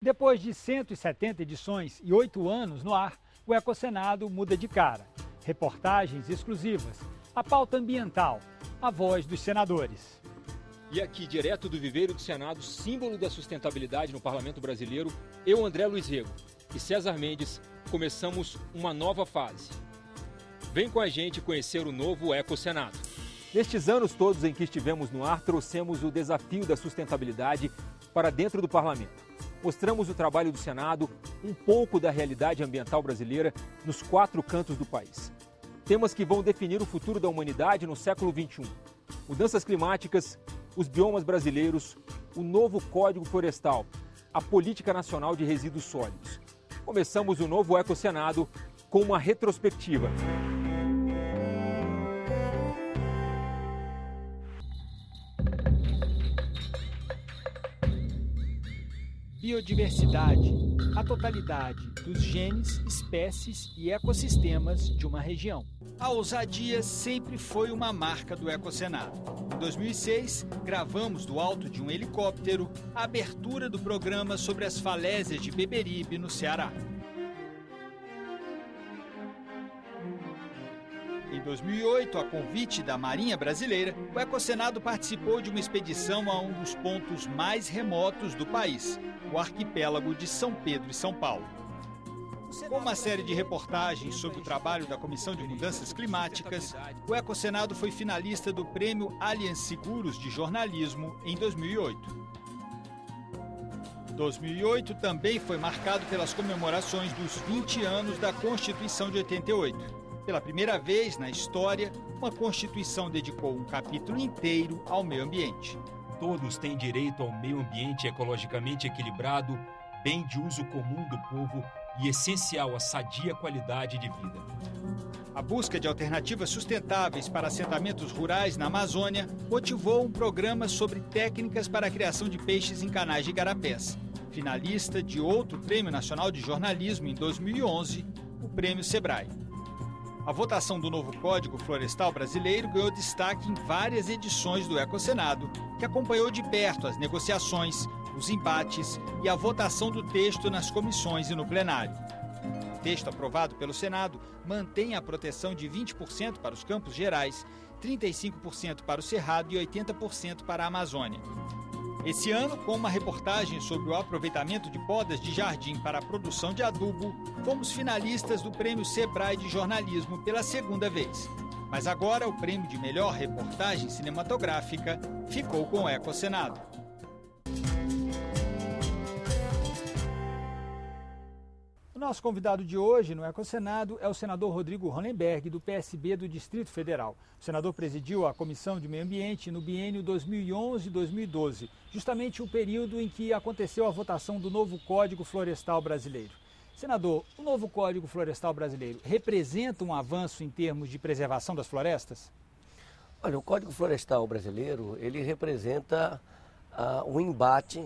Depois de 170 edições e 8 anos no ar, o Ecosenado muda de cara. Reportagens exclusivas, a pauta ambiental, a voz dos senadores. E aqui, direto do Viveiro do Senado, símbolo da sustentabilidade no Parlamento Brasileiro, eu, André Luiz Rego e César Mendes, começamos uma nova fase. Vem com a gente conhecer o novo Ecosenado. Nestes anos todos em que estivemos no ar, trouxemos o desafio da sustentabilidade para dentro do Parlamento. Mostramos o trabalho do Senado, um pouco da realidade ambiental brasileira nos 4 cantos do país. Temas que vão definir o futuro da humanidade no século XXI. Mudanças climáticas, os biomas brasileiros, o novo Código Florestal, a Política Nacional de Resíduos Sólidos. Começamos o novo Ecosenado com uma retrospectiva. Biodiversidade, a totalidade dos genes, espécies e ecossistemas de uma região. A ousadia sempre foi uma marca do Ecosenado. Em 2006, gravamos do alto de um helicóptero a abertura do programa sobre as falésias de Beberibe, no Ceará. Em 2008, a convite da Marinha Brasileira, o Ecosenado participou de uma expedição a um dos pontos mais remotos do país, o arquipélago de São Pedro e São Paulo. Com uma série de reportagens sobre o trabalho da Comissão de Mudanças Climáticas, o Ecosenado foi finalista do Prêmio Allianz Seguros de Jornalismo em 2008. 2008 também foi marcado pelas comemorações dos 20 anos da Constituição de 88. Pela primeira vez na história, uma Constituição dedicou um capítulo inteiro ao meio ambiente. Todos têm direito ao meio ambiente ecologicamente equilibrado, bem de uso comum do povo e essencial à sadia qualidade de vida. A busca de alternativas sustentáveis para assentamentos rurais na Amazônia motivou um programa sobre técnicas para a criação de peixes em canais de igarapés. Finalista de outro Prêmio Nacional de Jornalismo em 2011, o Prêmio Sebrae. A votação do novo Código Florestal Brasileiro ganhou destaque em várias edições do Ecosenado, que acompanhou de perto as negociações, os embates e a votação do texto nas comissões e no plenário. O texto aprovado pelo Senado mantém a proteção de 20% para os Campos Gerais, 35% para o Cerrado e 80% para a Amazônia. Esse ano, com uma reportagem sobre o aproveitamento de podas de jardim para a produção de adubo, fomos finalistas do Prêmio Sebrae de Jornalismo pela segunda vez. Mas agora o prêmio de melhor reportagem cinematográfica ficou com o Ecosenado. O nosso convidado de hoje no Ecosenado é o senador Rodrigo Hollenberg, do PSB do Distrito Federal. O senador presidiu a Comissão de Meio Ambiente no biênio 2011-2012, justamente o período em que aconteceu a votação do novo Código Florestal Brasileiro. Senador, o novo Código Florestal Brasileiro representa um avanço em termos de preservação das florestas? Olha, o Código Florestal Brasileiro, ele representa um embate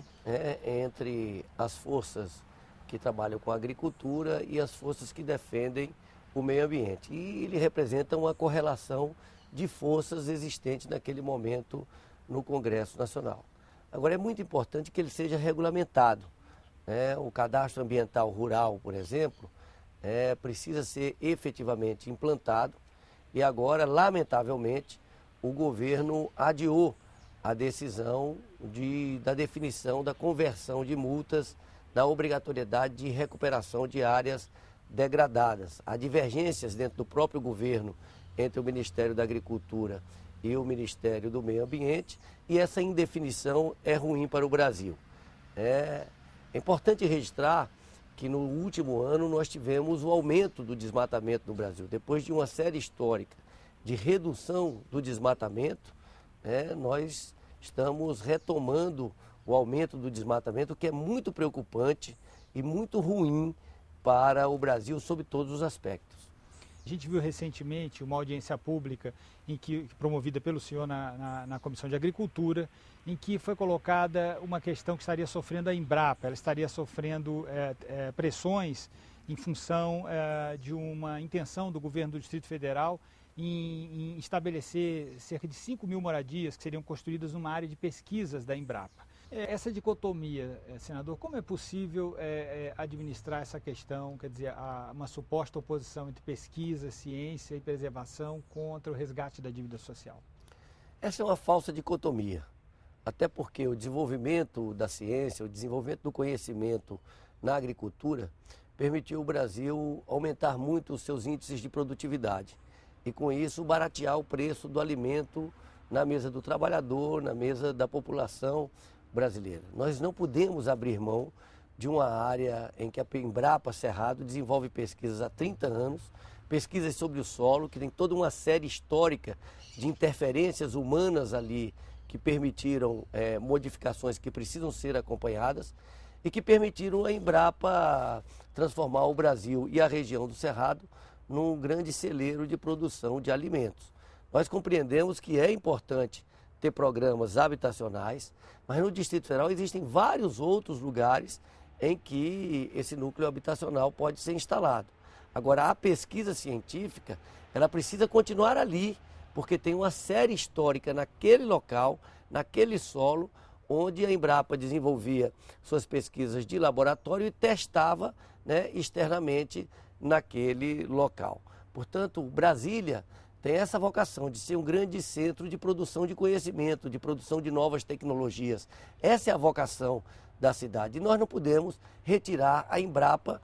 entre as forças que trabalham com a agricultura e as forças que defendem o meio ambiente. E ele representa uma correlação de forças existentes naquele momento no Congresso Nacional. Agora, é muito importante que ele seja regulamentado. O cadastro ambiental rural, por exemplo, precisa ser efetivamente implantado e agora, lamentavelmente, o governo adiou a decisão da definição da conversão de multas da obrigatoriedade de recuperação de áreas degradadas. Há divergências dentro do próprio governo entre o Ministério da Agricultura e o Ministério do Meio Ambiente e essa indefinição é ruim para o Brasil. É importante registrar que no último ano nós tivemos o aumento do desmatamento no Brasil. Depois de uma série histórica de redução do desmatamento, nós estamos retomando o aumento do desmatamento, que é muito preocupante e muito ruim para o Brasil sob todos os aspectos. A gente viu recentemente uma audiência pública promovida pelo senhor na Comissão de Agricultura, em que foi colocada uma questão que estaria sofrendo a Embrapa. Ela estaria sofrendo pressões em função de uma intenção do governo do Distrito Federal em estabelecer cerca de 5.000 moradias que seriam construídas numa área de pesquisas da Embrapa. Essa dicotomia, senador, como é possível administrar essa questão, quer dizer, uma suposta oposição entre pesquisa, ciência e preservação contra o resgate da dívida social? Essa é uma falsa dicotomia, até porque o desenvolvimento da ciência, o desenvolvimento do conhecimento na agricultura permitiu o Brasil aumentar muito os seus índices de produtividade e, com isso, baratear o preço do alimento na mesa do trabalhador, na mesa da população brasileira. Nós não podemos abrir mão de uma área em que a Embrapa Cerrado desenvolve pesquisas há 30 anos, pesquisas sobre o solo, que tem toda uma série histórica de interferências humanas ali que permitiram modificações que precisam ser acompanhadas e que permitiram a Embrapa transformar o Brasil e a região do Cerrado num grande celeiro de produção de alimentos. Nós compreendemos que é importante ter programas habitacionais, mas no Distrito Federal existem vários outros lugares em que esse núcleo habitacional pode ser instalado. Agora, a pesquisa científica, ela precisa continuar ali, porque tem uma série histórica naquele local, naquele solo, onde a Embrapa desenvolvia suas pesquisas de laboratório e testava, externamente naquele local. Portanto, Brasília tem essa vocação de ser um grande centro de produção de conhecimento, de produção de novas tecnologias. Essa é a vocação da cidade. E nós não podemos retirar a Embrapa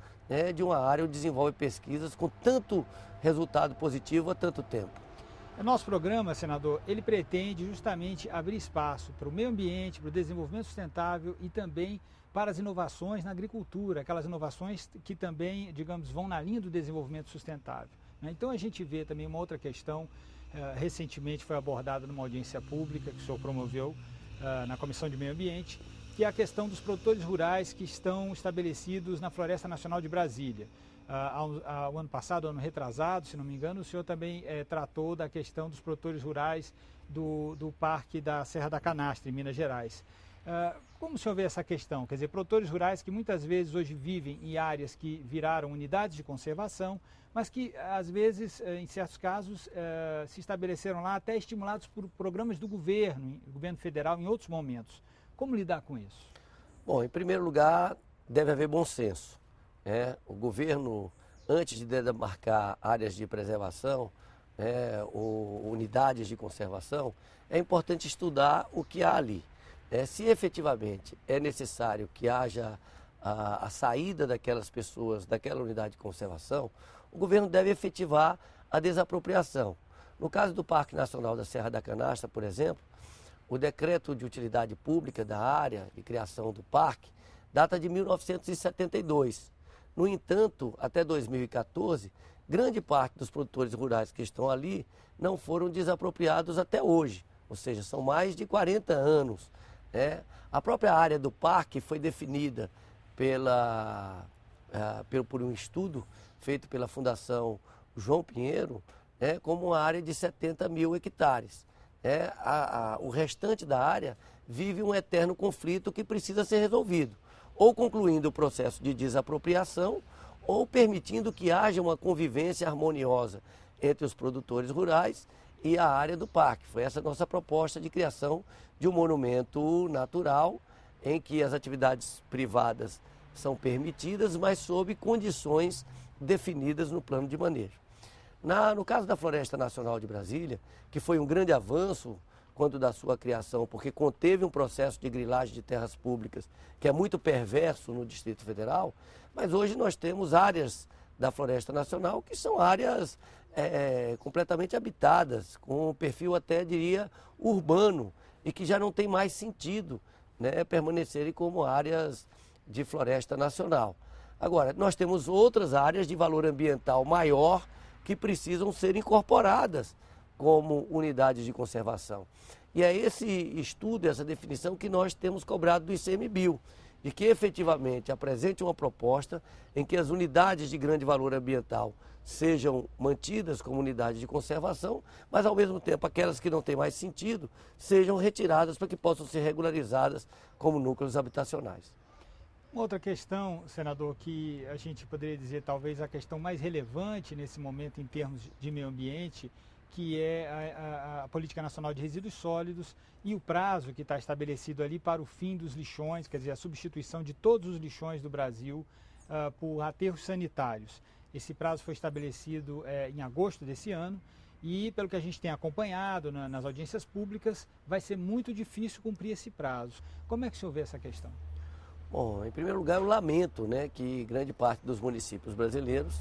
de uma área onde desenvolve pesquisas com tanto resultado positivo há tanto tempo. O nosso programa, senador, ele pretende justamente abrir espaço para o meio ambiente, para o desenvolvimento sustentável e também para as inovações na agricultura, aquelas inovações que também, digamos, vão na linha do desenvolvimento sustentável. Então a gente vê também uma outra questão, recentemente foi abordada numa audiência pública que o senhor promoveu na Comissão de Meio Ambiente, que é a questão dos produtores rurais que estão estabelecidos na Floresta Nacional de Brasília. O ano passado, ano retrasado, se não me engano, o senhor também tratou da questão dos produtores rurais do Parque da Serra da Canastra, em Minas Gerais. Como o senhor vê essa questão? Quer dizer, produtores rurais que muitas vezes hoje vivem em áreas que viraram unidades de conservação, mas que às vezes, em certos casos, se estabeleceram lá até estimulados por programas do governo federal em outros momentos. Como lidar com isso? Bom, em primeiro lugar, deve haver bom senso. O governo, antes de demarcar áreas de preservação, ou unidades de conservação, é importante estudar o que há ali. Se efetivamente é necessário que haja a saída daquelas pessoas daquela unidade de conservação, o governo deve efetivar a desapropriação. No caso do Parque Nacional da Serra da Canastra, por exemplo, o decreto de utilidade pública da área de criação do parque data de 1972. No entanto, até 2014, grande parte dos produtores rurais que estão ali não foram desapropriados até hoje, ou seja, são mais de 40 anos. A própria área do parque foi definida por um estudo feito pela Fundação João Pinheiro, como uma área de 70 mil hectares. O restante da área vive um eterno conflito que precisa ser resolvido, ou concluindo o processo de desapropriação, ou permitindo que haja uma convivência harmoniosa entre os produtores rurais e a área do parque. Foi essa a nossa proposta de criação de um monumento natural, em que as atividades privadas são permitidas, mas sob condições definidas no plano de manejo. No caso da Floresta Nacional de Brasília, que foi um grande avanço quando da sua criação, porque conteve um processo de grilagem de terras públicas que é muito perverso no Distrito Federal, mas hoje nós temos áreas da Floresta Nacional que são áreas completamente habitadas, com um perfil até, diria, urbano, e que já não tem mais sentido permanecerem como áreas de floresta nacional. Agora, nós temos outras áreas de valor ambiental maior que precisam ser incorporadas como unidades de conservação. E é esse estudo, essa definição que nós temos cobrado do ICMBio, de que efetivamente apresente uma proposta em que as unidades de grande valor ambiental sejam mantidas como unidades de conservação, mas ao mesmo tempo aquelas que não têm mais sentido sejam retiradas para que possam ser regularizadas como núcleos habitacionais. Uma outra questão, senador, que a gente poderia dizer talvez a questão mais relevante nesse momento em termos de meio ambiente, que é a Política Nacional de Resíduos Sólidos, e o prazo que está estabelecido ali para o fim dos lixões, quer dizer, a substituição de todos os lixões do Brasil por aterros sanitários. Esse prazo foi estabelecido em agosto desse ano e, pelo que a gente tem acompanhado nas audiências públicas, vai ser muito difícil cumprir esse prazo. Como é que o senhor vê essa questão? Bom, em primeiro lugar, eu lamento, né, que grande parte dos municípios brasileiros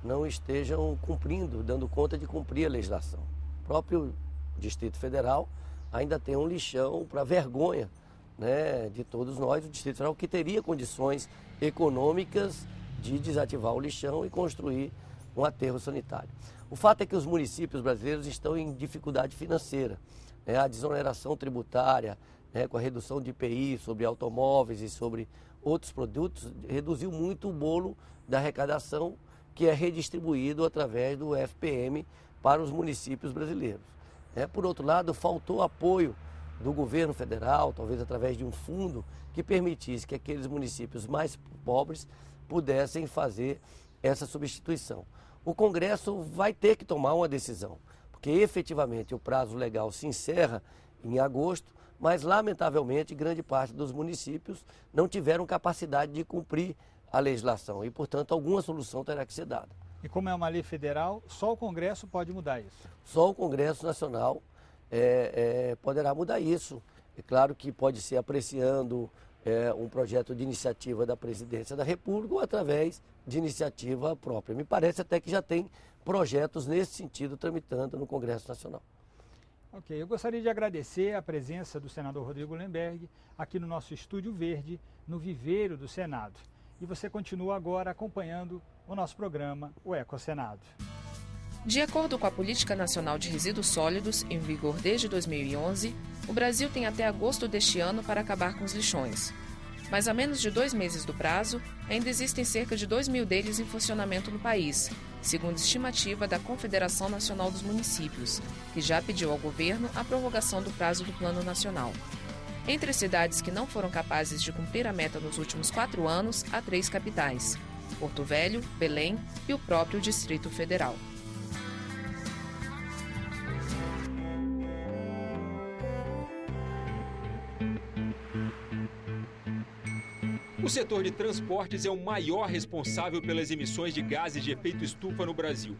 não estejam cumprindo, dando conta de cumprir a legislação. O próprio Distrito Federal ainda tem um lixão para vergonha, né, de todos nós, o Distrito Federal, que teria condições econômicas de desativar o lixão e construir um aterro sanitário. O fato é que os municípios brasileiros estão em dificuldade financeira, né, a desoneração tributária, né, com a redução de IPI sobre automóveis e sobre outros produtos, reduziu muito o bolo da arrecadação que é redistribuído através do FPM para os municípios brasileiros. Por outro lado, faltou apoio do governo federal, talvez através de um fundo que permitisse que aqueles municípios mais pobres pudessem fazer essa substituição. O Congresso vai ter que tomar uma decisão, porque efetivamente o prazo legal se encerra em agosto, mas lamentavelmente grande parte dos municípios não tiveram capacidade de cumprir a legislação e, portanto, alguma solução terá que ser dada. E como é uma lei federal, só o Congresso pode mudar isso? Só o Congresso Nacional poderá mudar isso. É claro que pode ser apreciando um projeto de iniciativa da Presidência da República ou através de iniciativa própria. Me parece até que já tem projetos nesse sentido tramitando no Congresso Nacional. Ok, eu gostaria de agradecer a presença do senador Rodrigo Lemberg aqui no nosso Estúdio Verde, no Viveiro do Senado. E você continua agora acompanhando o nosso programa, o EcoSenado. De acordo com a Política Nacional de Resíduos Sólidos, em vigor desde 2011, o Brasil tem até agosto deste ano para acabar com os lixões. Mas a menos de 2 meses do prazo, ainda existem cerca de 2.000 deles em funcionamento no país, segundo estimativa da Confederação Nacional dos Municípios, que já pediu ao governo a prorrogação do prazo do Plano Nacional. Entre as cidades que não foram capazes de cumprir a meta nos últimos 4 anos, há 3 capitais: Porto Velho, Belém e o próprio Distrito Federal. O setor de transportes é o maior responsável pelas emissões de gases de efeito estufa no Brasil.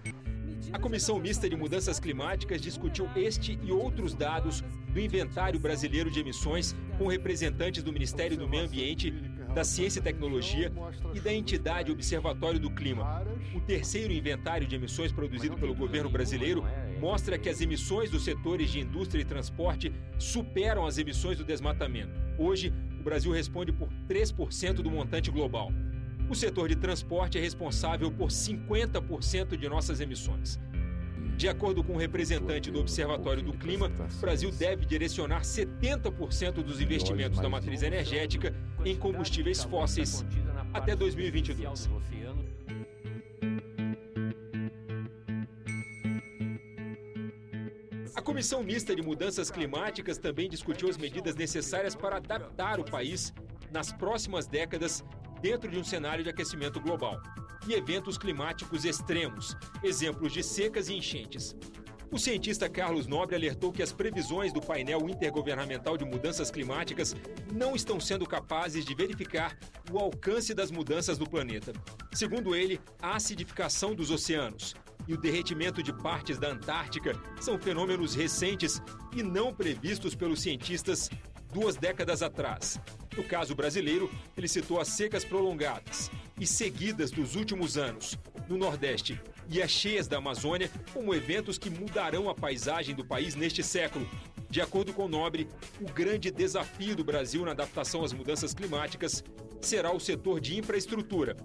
A Comissão Mista de Mudanças Climáticas discutiu este e outros dados do Inventário Brasileiro de Emissões com representantes do Ministério do Meio Ambiente, da Ciência e Tecnologia e da entidade Observatório do Clima. O terceiro inventário de emissões produzido pelo governo brasileiro mostra que as emissões dos setores de indústria e transporte superam as emissões do desmatamento. Hoje, o Brasil responde por 3% do montante global. O setor de transporte é responsável por 50% de nossas emissões. De acordo com o representante do Observatório do Clima, o Brasil deve direcionar 70% dos investimentos da matriz energética em combustíveis fósseis até 2022. A Comissão Mista de Mudanças Climáticas também discutiu as medidas necessárias para adaptar o país nas próximas décadas dentro de um cenário de aquecimento global e eventos climáticos extremos, exemplos de secas e enchentes. O cientista Carlos Nobre alertou que as previsões do painel intergovernamental de mudanças climáticas não estão sendo capazes de verificar o alcance das mudanças do planeta. Segundo ele, a acidificação dos oceanos e o derretimento de partes da Antártica são fenômenos recentes e não previstos pelos cientistas 2 décadas atrás. No caso brasileiro, ele citou as secas prolongadas e seguidas dos últimos anos no Nordeste e as cheias da Amazônia como eventos que mudarão a paisagem do país neste século. De acordo com Nobre, o grande desafio do Brasil na adaptação às mudanças climáticas será o setor de infraestrutura.